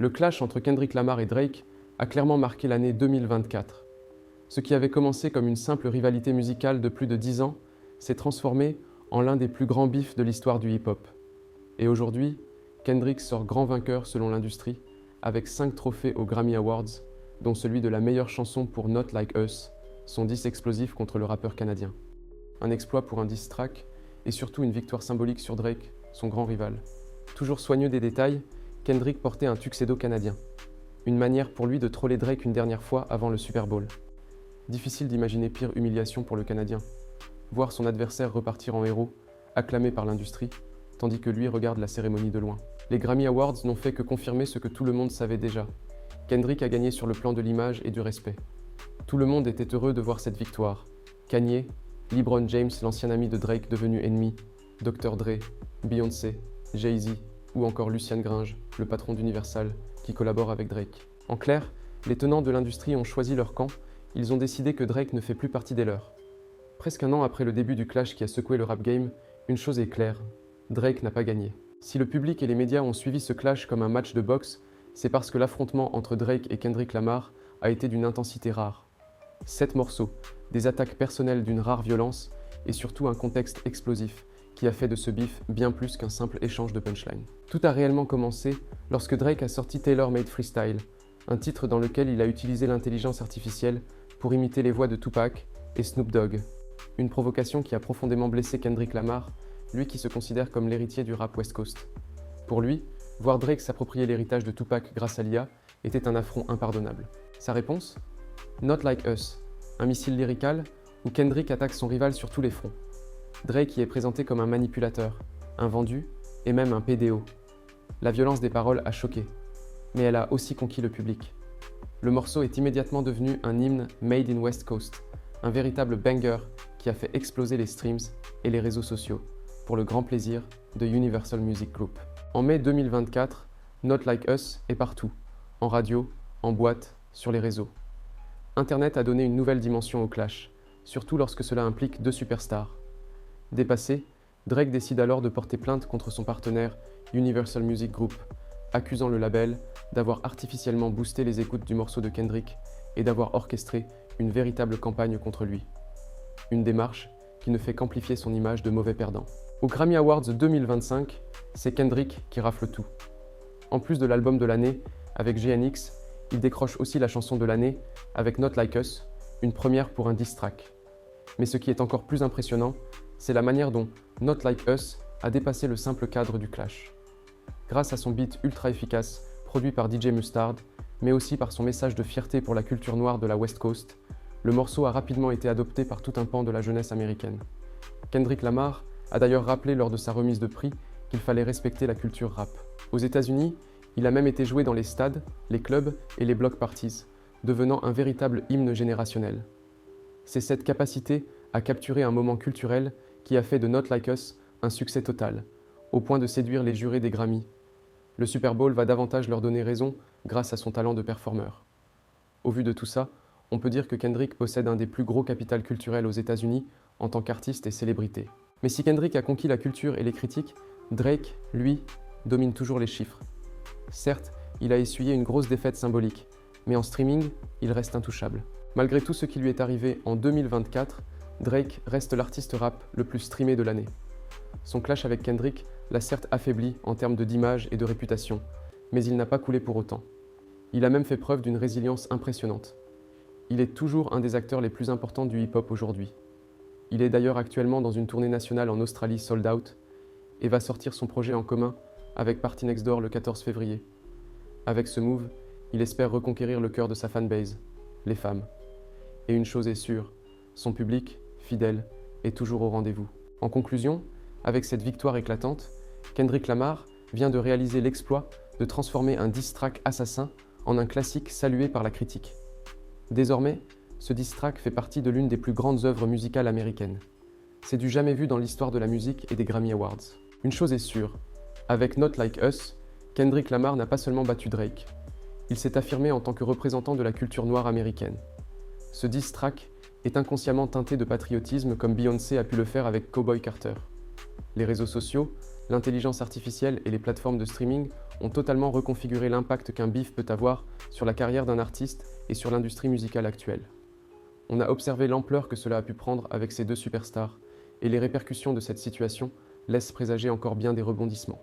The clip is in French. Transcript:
Le clash entre Kendrick Lamar et Drake a clairement marqué l'année 2024. Ce qui avait commencé comme une simple rivalité musicale de plus de 10 ans s'est transformé en l'un des plus grands bifs de l'histoire du hip-hop. Et aujourd'hui, Kendrick sort grand vainqueur selon l'industrie, avec 5 trophées aux Grammy Awards, dont celui de la meilleure chanson pour Not Like Us, son diss explosif contre le rappeur canadien. Un exploit pour un diss track, et surtout une victoire symbolique sur Drake, son grand rival. Toujours soigneux des détails, Kendrick portait un tuxedo canadien. Une manière pour lui de troller Drake une dernière fois avant le Super Bowl. Difficile d'imaginer pire humiliation pour le Canadien. Voir son adversaire repartir en héros, acclamé par l'industrie, tandis que lui regarde la cérémonie de loin. Les Grammy Awards n'ont fait que confirmer ce que tout le monde savait déjà. Kendrick a gagné sur le plan de l'image et du respect. Tout le monde était heureux de voir cette victoire. Kanye, LeBron James, l'ancien ami de Drake devenu ennemi, Dr. Dre, Beyoncé, Jay-Z ou encore Lucian Gringe, le patron d'Universal, qui collabore avec Drake. En clair, les tenants de l'industrie ont choisi leur camp, ils ont décidé que Drake ne fait plus partie des leurs. Presque un an après le début du clash qui a secoué le rap game, une chose est claire, Drake n'a pas gagné. Si le public et les médias ont suivi ce clash comme un match de boxe, c'est parce que l'affrontement entre Drake et Kendrick Lamar a été d'une intensité rare. 7 morceaux, des attaques personnelles d'une rare violence et surtout un contexte explosif qui a fait de ce bif bien plus qu'un simple échange de punchlines. Tout a réellement commencé lorsque Drake a sorti Tailor Made Freestyle, un titre dans lequel il a utilisé l'intelligence artificielle pour imiter les voix de Tupac et Snoop Dogg. Une provocation qui a profondément blessé Kendrick Lamar, lui qui se considère comme l'héritier du rap West Coast. Pour lui, voir Drake s'approprier l'héritage de Tupac grâce à l'IA était un affront impardonnable. Sa réponse ? Not Like Us, un missile lyrical où Kendrick attaque son rival sur tous les fronts. Drake y est présenté comme un manipulateur, un vendu et même un PDO. La violence des paroles a choqué, mais elle a aussi conquis le public. Le morceau est immédiatement devenu un hymne made in West Coast, un véritable banger qui a fait exploser les streams et les réseaux sociaux, pour le grand plaisir de Universal Music Group. En mai 2024, Not Like Us est partout, en radio, en boîte, sur les réseaux. Internet a donné une nouvelle dimension au clash, surtout lorsque cela implique 2 superstars. Dépassé, Drake décide alors de porter plainte contre son partenaire Universal Music Group, accusant le label d'avoir artificiellement boosté les écoutes du morceau de Kendrick et d'avoir orchestré une véritable campagne contre lui. Une démarche qui ne fait qu'amplifier son image de mauvais perdant. Aux Grammy Awards 2025, c'est Kendrick qui rafle tout. En plus de l'album de l'année avec GNX, il décroche aussi la chanson de l'année avec Not Like Us, une première pour un diss track. Mais ce qui est encore plus impressionnant, c'est la manière dont Not Like Us a dépassé le simple cadre du clash. Grâce à son beat ultra efficace, produit par DJ Mustard, mais aussi par son message de fierté pour la culture noire de la West Coast, le morceau a rapidement été adopté par tout un pan de la jeunesse américaine. Kendrick Lamar a d'ailleurs rappelé lors de sa remise de prix qu'il fallait respecter la culture rap. Aux États-Unis, il a même été joué dans les stades, les clubs et les block parties, devenant un véritable hymne générationnel. C'est cette capacité à capturer un moment culturel qui a fait de Not Like Us un succès total, au point de séduire les jurés des Grammy. Le Super Bowl va davantage leur donner raison grâce à son talent de performeur. Au vu de tout ça, on peut dire que Kendrick possède un des plus gros capitals culturels aux États-Unis en tant qu'artiste et célébrité. Mais si Kendrick a conquis la culture et les critiques, Drake, lui, domine toujours les chiffres. Certes, il a essuyé une grosse défaite symbolique, mais en streaming, il reste intouchable. Malgré tout ce qui lui est arrivé en 2024, Drake reste l'artiste rap le plus streamé de l'année. Son clash avec Kendrick l'a certes affaibli en termes d'image et de réputation, mais il n'a pas coulé pour autant. Il a même fait preuve d'une résilience impressionnante. Il est toujours un des acteurs les plus importants du hip-hop aujourd'hui. Il est d'ailleurs actuellement dans une tournée nationale en Australie sold out et va sortir son projet en commun avec Party Next Door le 14 février. Avec ce move, il espère reconquérir le cœur de sa fanbase, les femmes. Et une chose est sûre, son public, fidèle, est toujours au rendez-vous. En conclusion, avec cette victoire éclatante, Kendrick Lamar vient de réaliser l'exploit de transformer un diss track assassin en un classique salué par la critique. Désormais, ce diss track fait partie de l'une des plus grandes œuvres musicales américaines. C'est du jamais vu dans l'histoire de la musique et des Grammy Awards. Une chose est sûre, avec Not Like Us, Kendrick Lamar n'a pas seulement battu Drake. Il s'est affirmé en tant que représentant de la culture noire américaine. Ce diss track est inconsciemment teinté de patriotisme comme Beyoncé a pu le faire avec Cowboy Carter. Les réseaux sociaux, L'intelligence artificielle et les plateformes de streaming ont totalement reconfiguré l'impact qu'un bif peut avoir sur la carrière d'un artiste et sur l'industrie musicale actuelle. On a observé l'ampleur que cela a pu prendre avec ces deux superstars, et les répercussions de cette situation laissent présager encore bien des rebondissements.